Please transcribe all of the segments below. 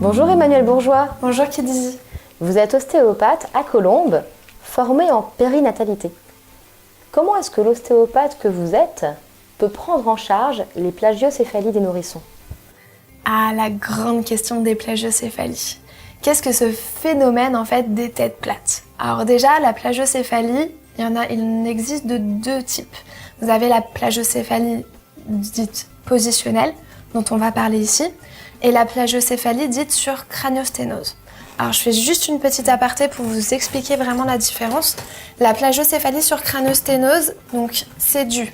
Bonjour Emmanuel Bourgeois. Bonjour Kidzi. Vous êtes ostéopathe à Colombes, formée en périnatalité. Comment est-ce que l'ostéopathe que vous êtes peut prendre en charge les plagiocéphalies des nourrissons? Ah, la grande question des plagiocéphalies. Qu'est-ce que ce phénomène en fait des têtes plates? Alors déjà, la plagiocéphalie, il existe de deux types. Vous avez la plagiocéphalie dite positionnelle, dont on va parler ici, et la plagiocéphalie dite sur craniosténose. Alors je fais juste une petite aparté pour vous expliquer vraiment la différence. La plagiocéphalie sur craniosténose, donc c'est dû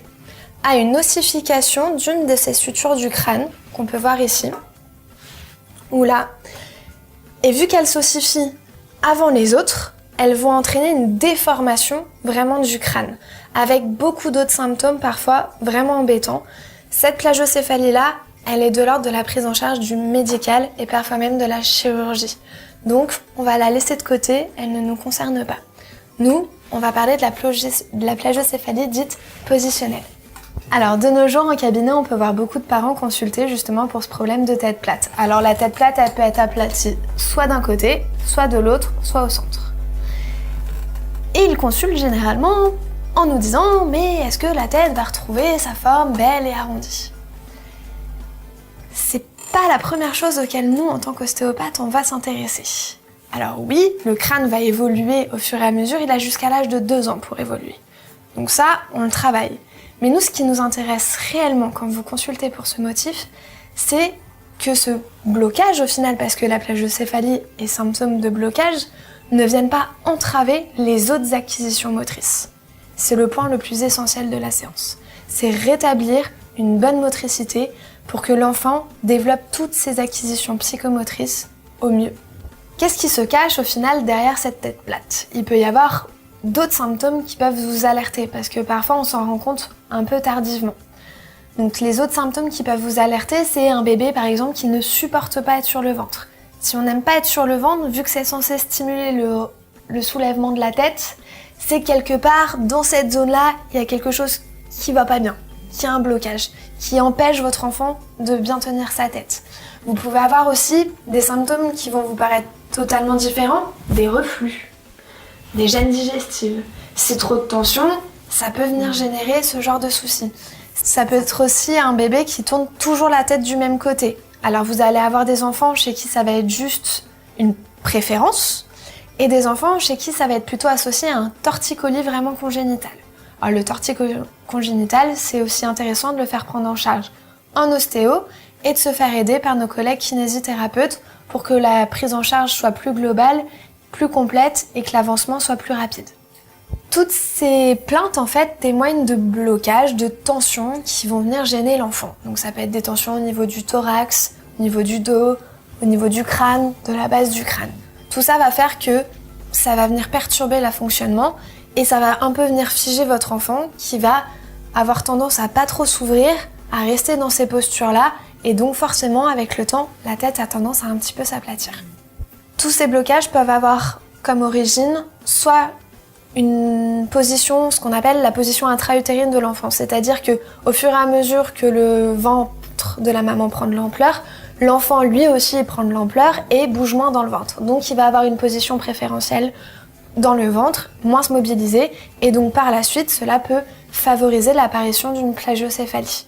à une ossification d'une de ces sutures du crâne, qu'on peut voir ici, ou là. Et vu qu'elles s'ossifient avant les autres, elles vont entraîner une déformation vraiment du crâne, avec beaucoup d'autres symptômes parfois vraiment embêtants. Cette plagiocéphalie-là, elle est de l'ordre de la prise en charge du médical et parfois même de la chirurgie. Donc, on va la laisser de côté, elle ne nous concerne pas. Nous, on va parler de la plagiocéphalie dite positionnelle. Alors, de nos jours, en cabinet, on peut voir beaucoup de parents consulter justement pour ce problème de tête plate. Alors, la tête plate, elle peut être aplatie soit d'un côté, soit de l'autre, soit au centre. Et ils consultent généralement en nous disant « Mais est-ce que la tête va retrouver sa forme belle et arrondie ?» C'est pas la première chose auquel nous, en tant qu'ostéopathe, on va s'intéresser. Alors oui, le crâne va évoluer au fur et à mesure, il a jusqu'à l'âge de 2 ans pour évoluer. Donc ça, on le travaille. Mais nous, ce qui nous intéresse réellement quand vous consultez pour ce motif, c'est que ce blocage au final, parce que la plagiocéphalie est symptôme de blocage, ne vienne pas entraver les autres acquisitions motrices. C'est le point le plus essentiel de la séance. C'est rétablir une bonne motricité pour que l'enfant développe toutes ses acquisitions psychomotrices au mieux. Qu'est-ce qui se cache au final derrière cette tête plate? Il peut y avoir d'autres symptômes qui peuvent vous alerter parce que parfois on s'en rend compte un peu tardivement. Donc les autres symptômes qui peuvent vous alerter, c'est un bébé par exemple qui ne supporte pas être sur le ventre. Si on n'aime pas être sur le ventre, vu que c'est censé stimuler le soulèvement de la tête, c'est quelque part dans cette zone-là, il y a quelque chose qui va pas bien, qui a un blocage, qui empêche votre enfant de bien tenir sa tête. Vous pouvez avoir aussi des symptômes qui vont vous paraître totalement différents, des reflux, des gênes digestives. Si trop de tension, ça peut venir générer ce genre de soucis. Ça peut être aussi un bébé qui tourne toujours la tête du même côté. Alors vous allez avoir des enfants chez qui ça va être juste une préférence et des enfants chez qui ça va être plutôt associé à un torticolis vraiment congénital. Alors le torticolis congénital, c'est aussi intéressant de le faire prendre en charge en ostéo et de se faire aider par nos collègues kinésithérapeutes pour que la prise en charge soit plus globale, plus complète et que l'avancement soit plus rapide. Toutes ces plaintes en fait témoignent de blocages, de tensions qui vont venir gêner l'enfant. Donc ça peut être des tensions au niveau du thorax, au niveau du dos, au niveau du crâne, de la base du crâne. Tout ça va faire que ça va venir perturber le fonctionnement et ça va un peu venir figer votre enfant qui va avoir tendance à pas trop s'ouvrir, à rester dans ces postures-là et donc forcément avec le temps, la tête a tendance à un petit peu s'aplatir. Tous ces blocages peuvent avoir comme origine soit une position, ce qu'on appelle la position intra-utérine de l'enfant, c'est-à-dire que au fur et à mesure que le ventre de la maman prend de l'ampleur, l'enfant lui aussi prend de l'ampleur et bouge moins dans le ventre. Donc il va avoir une position préférentielle dans le ventre, moins se mobiliser et donc par la suite cela peut favoriser l'apparition d'une plagiocéphalie.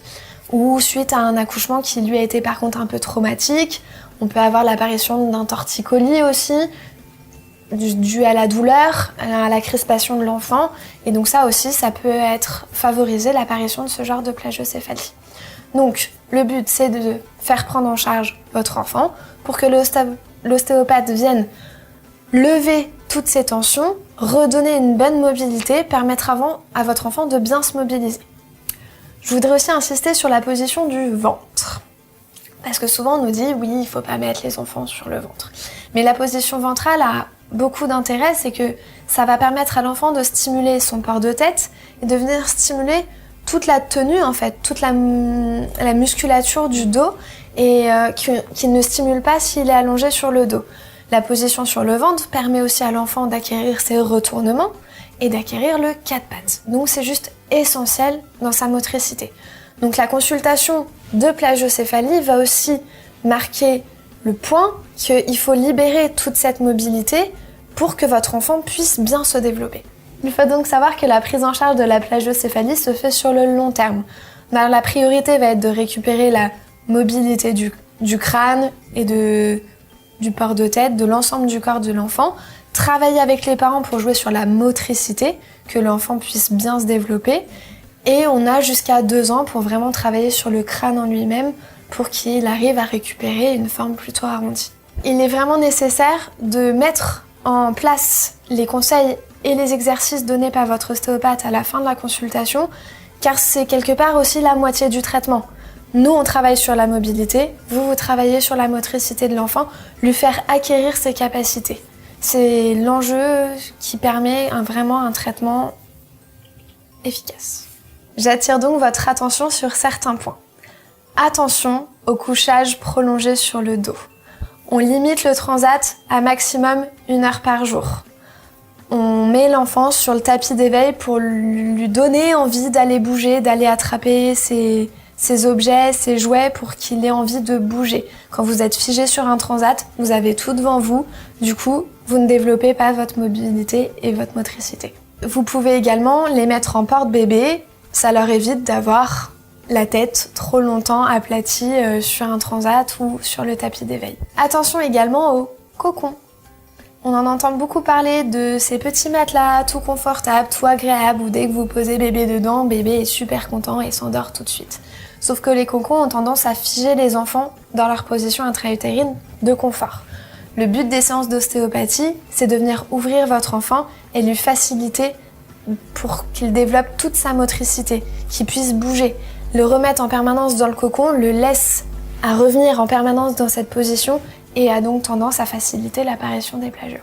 Ou suite à un accouchement qui lui a été par contre un peu traumatique, on peut avoir l'apparition d'un torticolis aussi, dû à la douleur, à la crispation de l'enfant. Et donc ça aussi, ça peut être favoriser l'apparition de ce genre de plagiocéphalie. Donc le but, c'est de faire prendre en charge votre enfant pour que l'ostéopathe vienne lever toutes ces tensions, redonner une bonne mobilité, permettre à votre enfant de bien se mobiliser. Je voudrais aussi insister sur la position du ventre. Parce que souvent on nous dit, oui, il ne faut pas mettre les enfants sur le ventre. Mais la position ventrale a beaucoup d'intérêt, c'est que ça va permettre à l'enfant de stimuler son port de tête et de venir stimuler toute la tenue, en fait, toute la musculature du dos et qu'il ne stimule pas s'il est allongé sur le dos. La position sur le ventre permet aussi à l'enfant d'acquérir ses retournements et d'acquérir le 4 pattes. Donc c'est juste essentiel dans sa motricité. Donc la consultation de plagiocéphalie va aussi marquer le point qu'il faut libérer toute cette mobilité pour que votre enfant puisse bien se développer. Il faut donc savoir que la prise en charge de la plagiocéphalie se fait sur le long terme. La priorité va être de récupérer la mobilité du crâne et du port de tête, de l'ensemble du corps de l'enfant, travailler avec les parents pour jouer sur la motricité, que l'enfant puisse bien se développer, et on a jusqu'à 2 ans pour vraiment travailler sur le crâne en lui-même pour qu'il arrive à récupérer une forme plutôt arrondie. Il est vraiment nécessaire de mettre en place les conseils et les exercices donnés par votre ostéopathe à la fin de la consultation, car c'est quelque part aussi la moitié du traitement. Nous, on travaille sur la mobilité, vous travaillez sur la motricité de l'enfant, lui faire acquérir ses capacités. C'est l'enjeu qui permet vraiment un traitement efficace. J'attire donc votre attention sur certains points. Attention au couchage prolongé sur le dos. On limite le transat à maximum 1 heure par jour. On met l'enfant sur le tapis d'éveil pour lui donner envie d'aller bouger, d'aller attraper ses objets, ses jouets pour qu'il ait envie de bouger. Quand vous êtes figé sur un transat, vous avez tout devant vous, du coup, vous ne développez pas votre mobilité et votre motricité. Vous pouvez également les mettre en porte-bébé, ça leur évite d'avoir la tête trop longtemps aplatie sur un transat ou sur le tapis d'éveil. Attention également au cocon. On en entend beaucoup parler de ces petits matelas tout confortables, tout agréables, où dès que vous posez bébé dedans, bébé est super content et s'endort tout de suite. Sauf que les cocons ont tendance à figer les enfants dans leur position intra-utérine de confort. Le but des séances d'ostéopathie, c'est de venir ouvrir votre enfant et lui faciliter pour qu'il développe toute sa motricité, qu'il puisse bouger. Le remettre en permanence dans le cocon le laisse à revenir en permanence dans cette position et a donc tendance à faciliter l'apparition des plagios.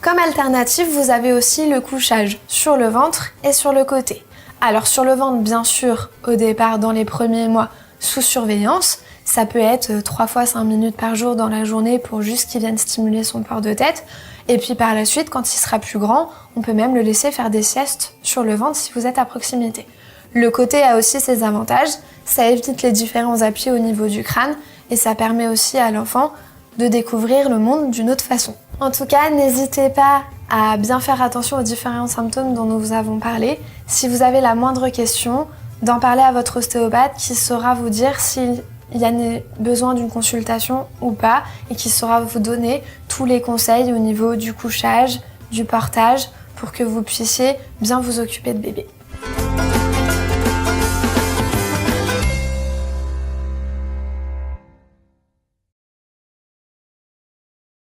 Comme alternative, vous avez aussi le couchage sur le ventre et sur le côté. Alors sur le ventre, bien sûr, au départ, dans les premiers mois, sous surveillance, ça peut être 3 fois 5 minutes par jour dans la journée pour juste qu'il vienne stimuler son port de tête. Et puis par la suite, quand il sera plus grand, on peut même le laisser faire des siestes sur le ventre si vous êtes à proximité. Le côté a aussi ses avantages, ça évite les différents appuis au niveau du crâne et ça permet aussi à l'enfant de découvrir le monde d'une autre façon. En tout cas, n'hésitez pas à bien faire attention aux différents symptômes dont nous vous avons parlé. Si vous avez la moindre question, d'en parler à votre ostéopathe qui saura vous dire s'il y a besoin d'une consultation ou pas et qui saura vous donner tous les conseils au niveau du couchage, du portage pour que vous puissiez bien vous occuper de bébé.